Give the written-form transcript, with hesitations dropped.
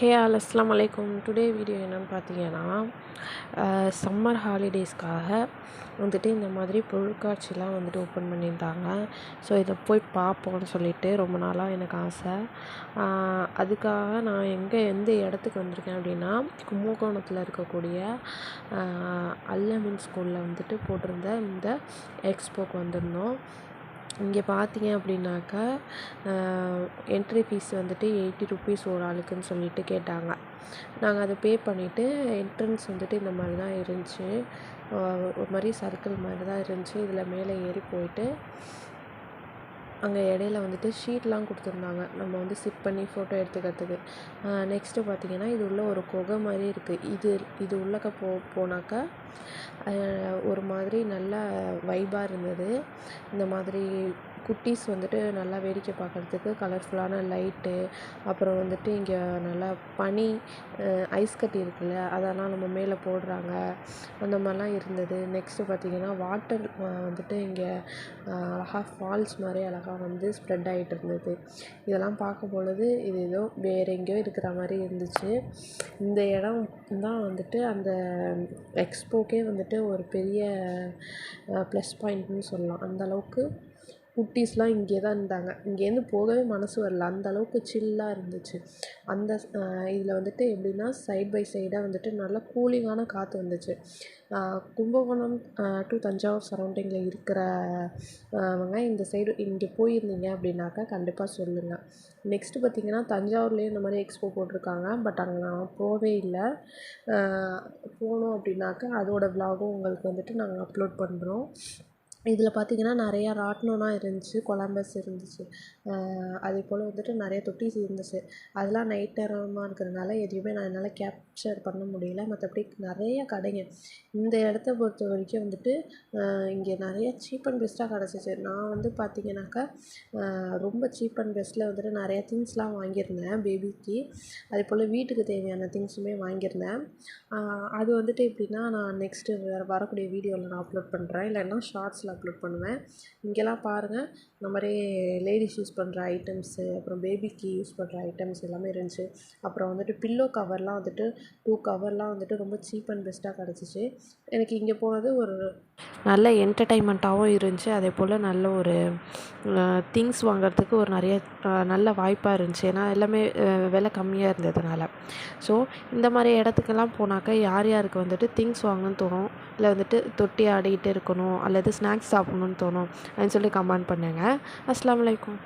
Hey all அஸ்ஸலாமு அலைக்கும். Today video என்னென்னு பார்த்தீங்கன்னா, சம்மர் ஹாலிடேஸ்க்காக வந்துட்டு இந்த மாதிரி பொருட்காட்சிலாம் வந்துட்டு ஓப்பன் பண்ணியிருந்தாங்க. ஸோ இதை போய் பார்ப்போம்னு சொல்லிட்டு ரொம்ப நாளாக எனக்கு ஆசை. அதுக்காக நான் எந்த இடத்துக்கு வந்திருக்கேன் அப்படின்னா, கும்பகோணத்தில் இருக்கக்கூடிய அல்-அமீன் ஸ்கூலில் வந்துட்டு போட்டிருந்த இந்த எக்ஸ்போக்கு வந்திருந்தோம். இங்கே பார்த்தீங்க அப்படின்னாக்கா என்ட்ரி ஃபீஸ் வந்துட்டு 80 ருபீஸ் ஒரு ஆளுக்குன்னு சொல்லிட்டு கேட்டாங்க. நாங்கள் அதை பே பண்ணிவிட்டு என்ட்ரன்ஸ் வந்துட்டு இந்த மாதிரி தான் இருந்துச்சு. ஒரு மாதிரி சர்க்கிள் மாதிரி தான் இருந்துச்சு. இதில் மேலே ஏறி போயிட்டு அங்கே இடையில வந்துட்டு ஷீட்லாம் கொடுத்துருந்தாங்க, நம்ம வந்து சிட் பண்ணி ஃபோட்டோ எடுத்துக்கிறதுக்கு. நெக்ஸ்ட்டு பார்த்திங்கன்னா, இது உள்ள ஒரு குகை மாதிரி இருக்குது. இது உள்ளக்க போனாக்கா ஒரு மாதிரி நல்ல வைபாக இருந்தது. இந்த மாதிரி குட்டீஸ் வந்துட்டு நல்லா வேடிக்கை பார்க்குறதுக்கு கலர்ஃபுல்லான லைட்டு, அப்புறம் வந்துட்டு இங்கே நல்லா பனி ஐஸ் கட்டி இருக்குல்ல, அதெல்லாம் நம்ம மேலே போடுறாங்க, அந்த மாதிரிலாம் இருந்தது. நெக்ஸ்ட்டு பார்த்திங்கன்னா வாட்டர் வந்துட்டு இங்கே அழகாக ஃபால்ஸ் மாதிரி அழகாக வந்து ஸ்ப்ரெட் ஆகிட்டு இருந்தது. இதெல்லாம் பார்க்கும் பொழுது இது ஏதோ வேறு எங்கேயோ இருக்கிற மாதிரி இருந்துச்சு. இந்த இடம் தான் வந்துட்டு அந்த எக்ஸ்போக்கே வந்துட்டு ஒரு பெரிய ப்ளஸ் பாயிண்ட்னு சொல்லலாம். அந்தளவுக்கு குட்டீஸ்லாம் இங்கே தான் இருந்தாங்க. இங்கேருந்து போகவே மனசு வரல, அந்தளவுக்கு சில்லாக இருந்துச்சு. அந்த இதில் வந்துட்டு எப்படின்னா, சைட் பை சைடாக வந்துட்டு நல்லா கூலிங்கான காற்று வந்துச்சு. கும்பகோணம் டு தஞ்சாவூர் சரௌண்டிங்கில் இருக்கிறவங்க இந்த சைடு இங்கே போயிருந்தீங்க அப்படின்னாக்கா கண்டிப்பாக சொல்லுங்கள். நெக்ஸ்ட்டு பார்த்திங்கன்னா, தஞ்சாவூர்லேயும் இந்த மாதிரி எக்ஸ்போ போட்டிருக்காங்க. பட் அங்கே நான் போகவே இல்லை. போனோம் அப்படின்னாக்கா அதோட விலாகும் உங்களுக்கு வந்துட்டு நாங்கள் அப்லோட் பண்ணுறோம். இதில் பார்த்திங்கன்னா நிறையா ராட்டினம்லாம் இருந்துச்சு, கொலம்பஸ் இருந்துச்சு, அதேபோல் வந்துட்டு நிறைய தொட்டிஸ் இருந்துச்சு. அதெல்லாம் நைட் நேரமாக இருக்கிறதுனால எதையுமே என்னால் கேப்சர் பண்ண முடியல. மற்றபடி நிறைய கடைங்க. இந்த இடத்த பொறுத்த வரைக்கும் வந்துட்டு இங்கே நிறைய சீப் அண்ட் பெஸ்ட்டாக கிடச்சிச்சு. நான் வந்து பார்த்திங்கனாக்கா ரொம்ப சீப் அண்ட் பெஸ்ட்டில் வந்துட்டு நிறையா திங்ஸ்லாம் வாங்கியிருந்தேன் பேபிக்கு. அதேபோல் வீட்டுக்கு தேவையான திங்ஸுமே வாங்கியிருந்தேன். அது வந்துட்டு எப்படின்னா, நான் நெக்ஸ்ட்டு வரக்கூடிய வீடியோவில் நான் அப்லோட் பண்ணுறேன், இல்லைன்னா ஷார்ட்ஸில் அப்லோட் பண்ணுவேன். இங்கெல்லாம் பாருங்கள், இந்த மாதிரி லேடிஸ் யூஸ் பண்ணுற ஐட்டம்ஸு, அப்புறம் பேபிக்கு யூஸ் பண்ணுற ஐட்டம்ஸ் எல்லாமே இருந்துச்சு. அப்புறம் வந்துட்டு பில்லோ கவர்லாம் வந்துட்டு 2 கவர்லாம் வந்துட்டு ரொம்ப சீப் அண்ட் பெஸ்ட்டாக கிடச்சிச்சு. எனக்கு இங்கே போனது ஒரு நல்ல என்டர்டைன்மெண்ட்டாகவும் இருந்துச்சு. அதே போல் நல்ல ஒரு திங்ஸ் வாங்குறதுக்கு ஒரு நிறைய நல்ல வாய்ப்பாக இருந்துச்சு. ஏன்னா எல்லாமே விலை கம்மியாக இருந்ததுனால. ஸோ இந்த மாதிரி இடத்துக்கெல்லாம் போனாக்கா யார் யாருக்கு வந்துட்டு திங்ஸ் வாங்கணும்னு தோணும், இல்லை வந்துட்டு தொட்டி ஆடிக்கிட்டு இருக்கணும், அல்லது ஸ்நாக்ஸ் சாப்பிட்ணுன்னு தோணும் அப்படின்னு சொல்லி கமெண்ட் பண்ணுங்கள். அஸ்ஸலாமு அலைக்கும்.